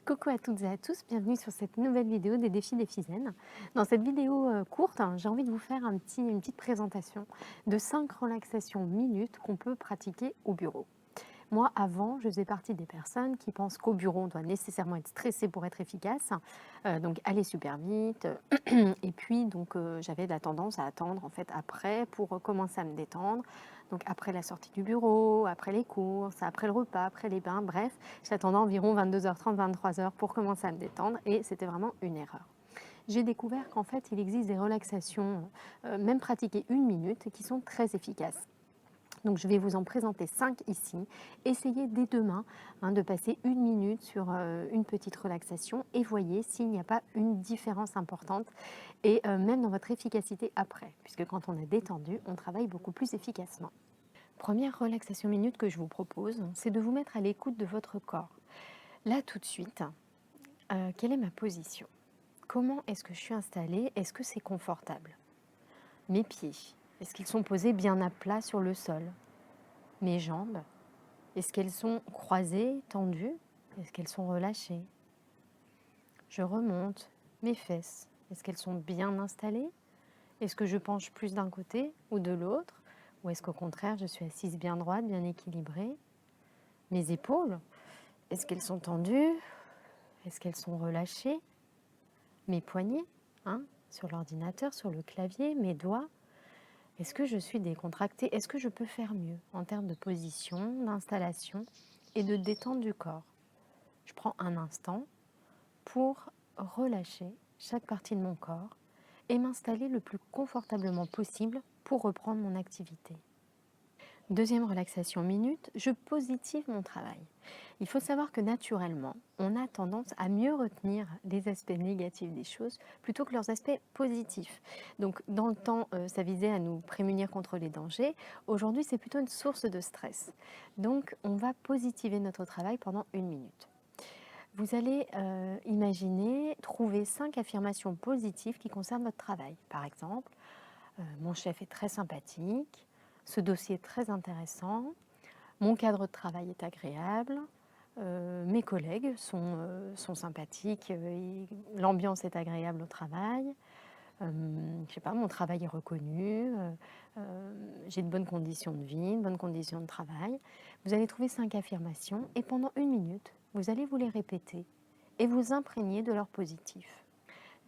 Coucou à toutes et à tous, bienvenue sur cette nouvelle vidéo des défis d'Ephizen. Dans cette vidéo courte, j'ai envie de vous faire une petite présentation de 5 relaxations minutes qu'on peut pratiquer au bureau. Moi, avant, je faisais partie des personnes qui pensent qu'au bureau, on doit nécessairement être stressé pour être efficace, donc aller super vite. Et puis, j'avais la tendance à attendre en fait après pour commencer à me détendre. Donc après la sortie du bureau, après les courses, après le repas, après les bains, bref, j'attendais environ 22h30, 23h pour commencer à me détendre et c'était vraiment une erreur. J'ai découvert qu'en fait, il existe des relaxations, même pratiquées 1 minute, qui sont très efficaces. Donc je vais vous en présenter 5 ici. Essayez dès demain de passer 1 minute sur une petite relaxation et voyez s'il n'y a pas une différence importante et même dans votre efficacité après, puisque quand on est détendu, on travaille beaucoup plus efficacement. Première relaxation minute que je vous propose, c'est de vous mettre à l'écoute de votre corps. Là tout de suite, quelle est ma position? Comment est-ce que je suis installée? Est-ce que c'est confortable? Mes pieds, est-ce qu'ils sont posés bien à plat sur le sol? Mes jambes, est-ce qu'elles sont croisées, tendues? Est-ce qu'elles sont relâchées? Je remonte mes fesses. Est-ce qu'elles sont bien installées? Est-ce que je penche plus d'un côté ou de l'autre? Ou est-ce qu'au contraire, je suis assise bien droite, bien équilibrée? Mes épaules, est-ce qu'elles sont tendues? Est-ce qu'elles sont relâchées? Mes poignets, sur l'ordinateur, sur le clavier, mes doigts, est-ce que je suis décontractée? Est-ce que je peux faire mieux en termes de position, d'installation et de détente du corps? Je prends un instant pour relâcher chaque partie de mon corps et m'installer le plus confortablement possible pour reprendre mon activité. Deuxième relaxation minute, je positive mon travail. Il faut savoir que naturellement, on a tendance à mieux retenir les aspects négatifs des choses plutôt que leurs aspects positifs. Donc dans le temps, ça visait à nous prémunir contre les dangers. Aujourd'hui, c'est plutôt une source de stress. Donc on va positiver notre travail pendant 1 minute. Vous allez imaginer trouver 5 affirmations positives qui concernent votre travail. Par exemple, mon chef est très sympathique, ce dossier est très intéressant, mon cadre de travail est agréable, mes collègues sont sympathiques, l'ambiance est agréable au travail, je sais pas, mon travail est reconnu, j'ai de bonnes conditions de vie, de bonnes conditions de travail. Vous allez trouver 5 affirmations et pendant 1 minute, vous allez vous les répéter et vous imprégner de leur positif.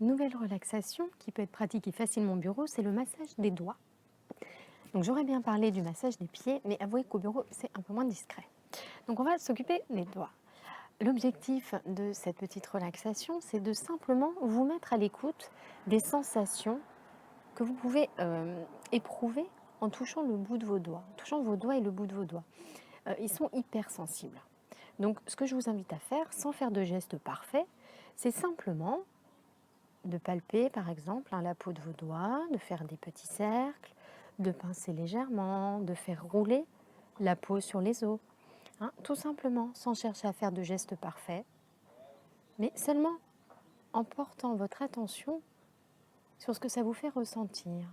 Nouvelle relaxation qui peut être pratiquée facilement au bureau, c'est le massage des doigts. Donc j'aurais bien parlé du massage des pieds, mais avouez qu'au bureau, c'est un peu moins discret. Donc on va s'occuper des doigts. L'objectif de cette petite relaxation, c'est de simplement vous mettre à l'écoute des sensations que vous pouvez éprouver en touchant le bout de vos doigts, en touchant vos doigts et le bout de vos doigts. Ils sont hypersensibles. Donc ce que je vous invite à faire, sans faire de gestes parfaits, c'est simplement de palper par exemple la peau de vos doigts, de faire des petits cercles, de pincer légèrement, de faire rouler la peau sur les os. Tout simplement, sans chercher à faire de gestes parfaits, mais seulement en portant votre attention sur ce que ça vous fait ressentir.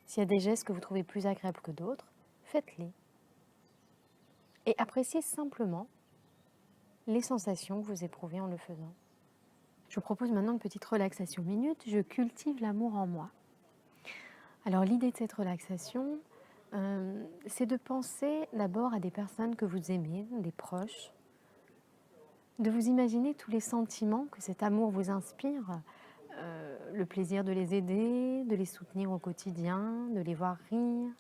S'il y a des gestes que vous trouvez plus agréables que d'autres, faites-les. Et appréciez simplement les sensations que vous éprouvez en le faisant. Je vous propose maintenant une petite relaxation minute. Je cultive l'amour en moi. Alors l'idée de cette relaxation, c'est de penser d'abord à des personnes que vous aimez, des proches, de vous imaginer tous les sentiments que cet amour vous inspire, le plaisir de les aider, de les soutenir au quotidien, de les voir rire,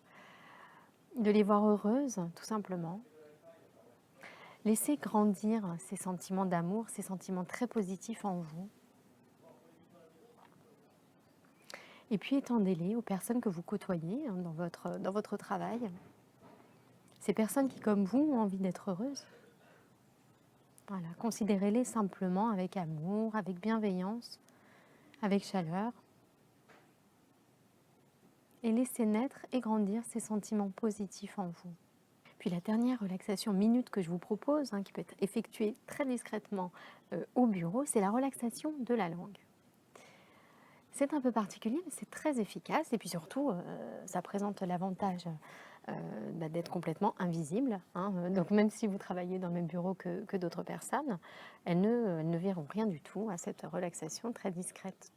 de les voir heureuses, tout simplement. Laissez grandir ces sentiments d'amour, ces sentiments très positifs en vous. Et puis étendez-les aux personnes que vous côtoyez dans votre travail. Ces personnes qui, comme vous, ont envie d'être heureuses. Voilà, considérez-les simplement avec amour, avec bienveillance, avec chaleur. Et laissez naître et grandir ces sentiments positifs en vous. Puis la dernière relaxation minute que je vous propose, qui peut être effectuée très discrètement au bureau, c'est la relaxation de la langue. C'est un peu particulier, mais c'est très efficace. Et puis surtout, ça présente l'avantage d'être complètement invisible, hein. Donc même si vous travaillez dans le même bureau que d'autres personnes, elles ne verront rien du tout à cette relaxation très discrète.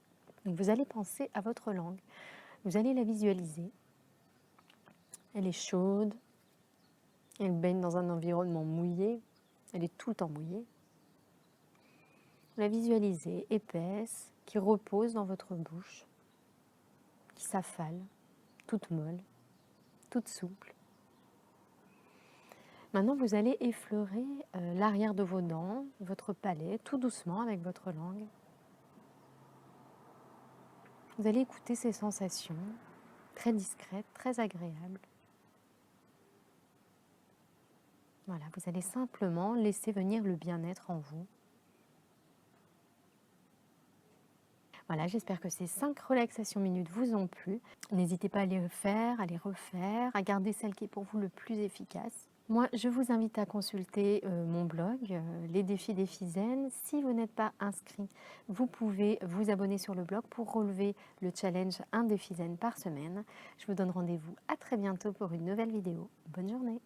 Donc vous allez penser à votre langue, vous allez la visualiser. Elle est chaude, elle baigne dans un environnement mouillé, elle est tout le temps mouillée. Vous la visualisez épaisse, qui repose dans votre bouche, qui s'affale, toute molle, toute souple. Maintenant, vous allez effleurer l'arrière de vos dents, votre palais, tout doucement avec votre langue. Vous allez écouter ces sensations très discrètes, très agréables. Voilà, vous allez simplement laisser venir le bien-être en vous. Voilà, j'espère que ces 5 relaxations minutes vous ont plu. N'hésitez pas à les faire, à les refaire, à garder celle qui est pour vous le plus efficace. Moi, je vous invite à consulter mon blog, Les Défis d'Ephizen. Si vous n'êtes pas inscrit, vous pouvez vous abonner sur le blog pour relever le challenge 1 défi zen par semaine. Je vous donne rendez-vous à très bientôt pour une nouvelle vidéo. Bonne journée!